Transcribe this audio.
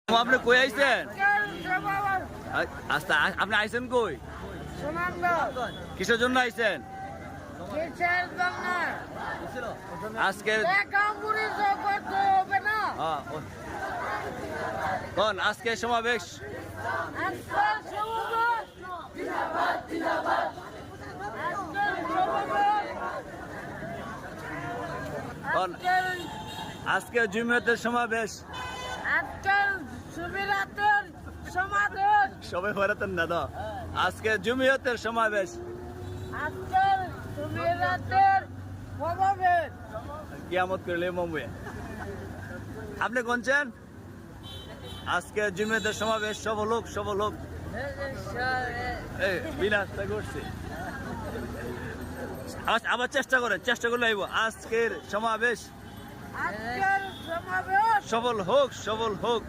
আপনি কই আইছেন? আচ্ছা আপনি আইছেন কই? কিসের জন্য আইছেন? আজকে কোন আজকে সমাবেশ কোন আজকে জুমিয়তের সমাবেশ সবাই ভারতের না তো আজকে জুমিয়তের সমাবেশ কিয়ামত করলে মুম্বাই আপনি কোনছেন আজকে জুমিয়তের সমাবেশ সফল হোক বিনাশটা করছি আবার চেষ্টা করলে আইব আজকের সমাবেশ সফল হোক